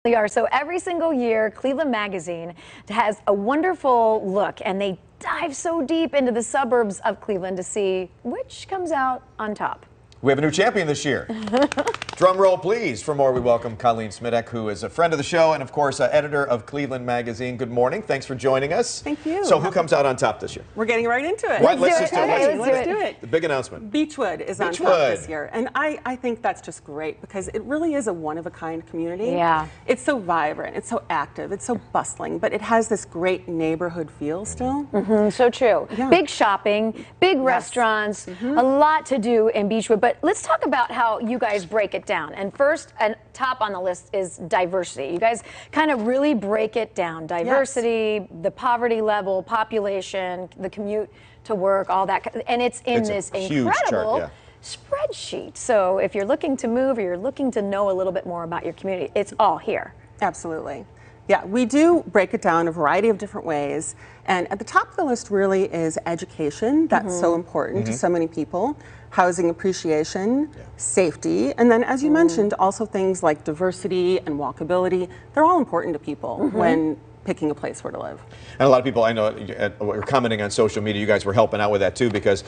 They are. So every single year, Cleveland Magazine has a wonderful look, and they dive so deep into the suburbs of Cleveland to see which comes out on top. We have a new champion this year. Drum roll, please. For more, we welcome Colleen Smidek, who is a friend of the show and, of course, editor of Cleveland Magazine. Good morning. Thanks for joining us. Thank you. So who comes out on top this year? We're getting right into it. Right, let's do it. The big announcement. Beechwood is on top this year. And I think that's just great because it really is a one-of-a-kind community. Yeah. It's so vibrant. It's so active. It's so bustling. But it has this great neighborhood feel still. So true. Yeah. Big shopping, big restaurants, a lot to do in Beechwood. But let's talk about how you guys break it down. And first, and top on the list is diversity. You guys kind of really break it down. Diversity, the poverty level, population, the commute to work, all that. And it's in this incredible spreadsheet. So if you're looking to move or you're looking to know a little bit more about your community, it's all here. Absolutely. Yeah, we do break it down a variety of different ways. And at the top of the list really is education. That's so important to so many people. Housing appreciation, safety, and then as you mentioned, also things like diversity and walkability. They're all important to people when picking a place where to live. And a lot of people, I know, were commenting on social media. You guys were helping out with that too, because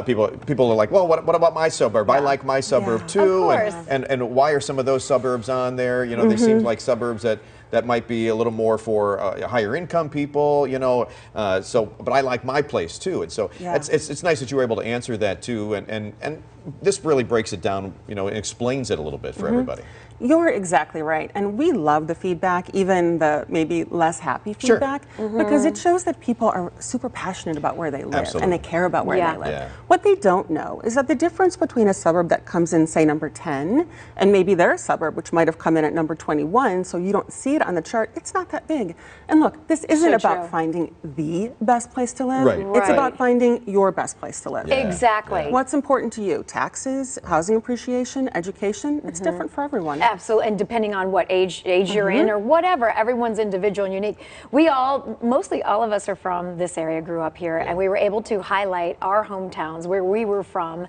people are like, well, what about my suburb? I like my suburb too. And why are some of those suburbs on there? You know, they seem like suburbs that might be a little more for higher income people, you know, but I like my place too. And so it's nice that you were able to answer that too. And this really breaks it down, you know, and explains it a little bit for everybody. You're exactly right. And we love the feedback, even the maybe less happy feedback, because it shows that people are super passionate about where they live and they care about where they live. What they don't know is that the difference between a suburb that comes in, say, number 10, and maybe their suburb, which might have come in at number 21, so you don't see it on the chart, it's not that big. And look, this isn't about finding the best place to live. It's about finding your best place to live. Exactly. What's important to you? Taxes, housing appreciation, education, it's different for everyone. Absolutely, and depending on what age you're in or whatever, everyone's individual and unique. We all, mostly all of us are from this area, grew up here, and we were able to highlight our hometowns where we were from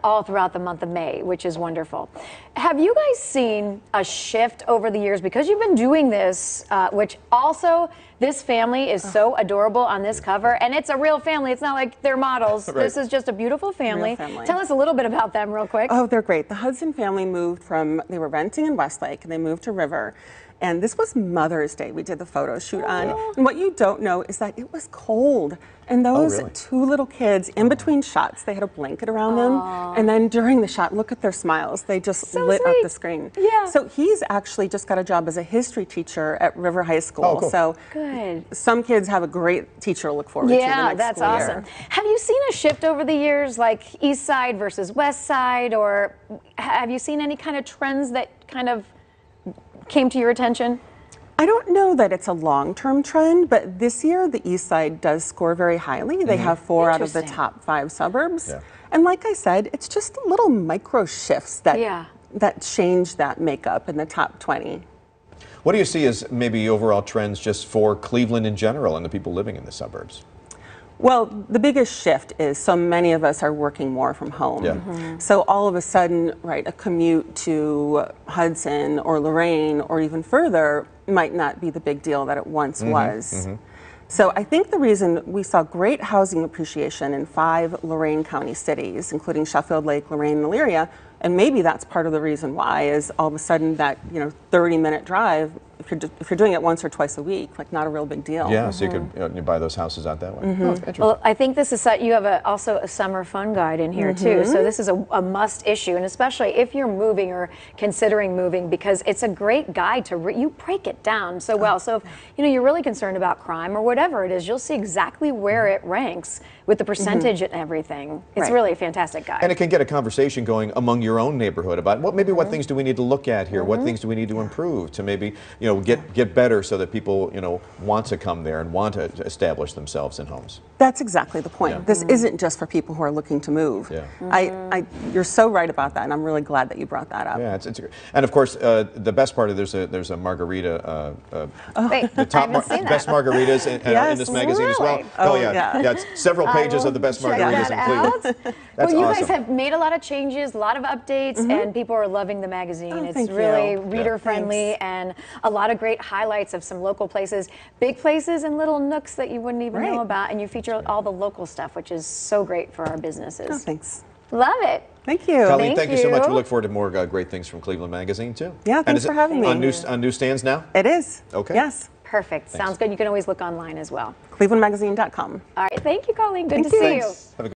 all throughout the month of May, which is wonderful. Have you guys seen a shift over the years? Because you've been doing this, which also, this family is so adorable on this cover, and it's a real family. It's not like they're models. This is just a beautiful family. Tell us a little bit about them real quick. Oh, they're great. The Hudson family moved from, they were renting in Westlake, and they moved to River. And this was Mother's Day we did the photo shoot on. And what you don't know is that it was cold. And those two little kids, in between shots, they had a blanket around them. And then during the shot, look at their smiles. They just lit up the screen. So he's actually just got a job as a history teacher at River High School. So some kids have a great teacher to look forward to the next school year. Have you seen a shift over the years, like East Side versus West Side, or have you seen any kind of trends that kind of came to your attention? I don't know that it's a long-term trend, but this year the East Side does score very highly. They have 4 out of the top 5 suburbs. And like I said, it's just little micro shifts that, that change that makeup in the top 20. What do you see as maybe overall trends just for Cleveland in general and the people living in the suburbs? Well, the biggest shift is so many of us are working more from home. So all of a sudden, a commute to Hudson or Lorain or even further might not be the big deal that it once was. So I think the reason we saw great housing appreciation in 5 Lorain County cities, including Sheffield Lake, Lorain, and Elyria, and maybe that's part of the reason why, is all of a sudden that 30-minute drive, if you're doing it once or twice a week, like not a real big deal. Yeah, so you could buy those houses out that way. Oh, interesting. Well, I think this is you have also a summer fun guide in here too. So this is a must issue, and especially if you're moving or considering moving, because it's a great guide to you break it down so well. So if you're really concerned about crime or whatever it is, you'll see exactly where it ranks with the percentage and everything. It's really a fantastic guide. And it can get a conversation going among your own neighborhood about what things do we need to look at here, what things do we need to improve to maybe get better so that people want to come there and want to establish themselves in homes. That's exactly the point. This isn't just for people who are looking to move. You're so right about that, and I'm really glad that you brought that up. Yeah, and of course the best part of there's a margarita. The top best margaritas in this magazine as well. Oh yeah, it's several pages of the best margaritas in Cleveland. That's well, you awesome. guys have made a lot of changes, a lot of updates, and people are loving the magazine. Oh, It's thank really you. reader-friendly and a lot of great highlights of some local places, big places and little nooks that you wouldn't even know about, and you feature all the local stuff, which is so great for our businesses. Oh, thanks. Love it. Thank you. Colleen, thank you so much. We you. look forward to more great things from Cleveland Magazine, too. Yeah, And thanks is for it having me. on newsstands now? It is. Okay. Yes. Perfect. Sounds good. You can always look online as well. ClevelandMagazine.com. All right. Thank you, Colleen. Good to Thank you. see you. Thanks. Have a good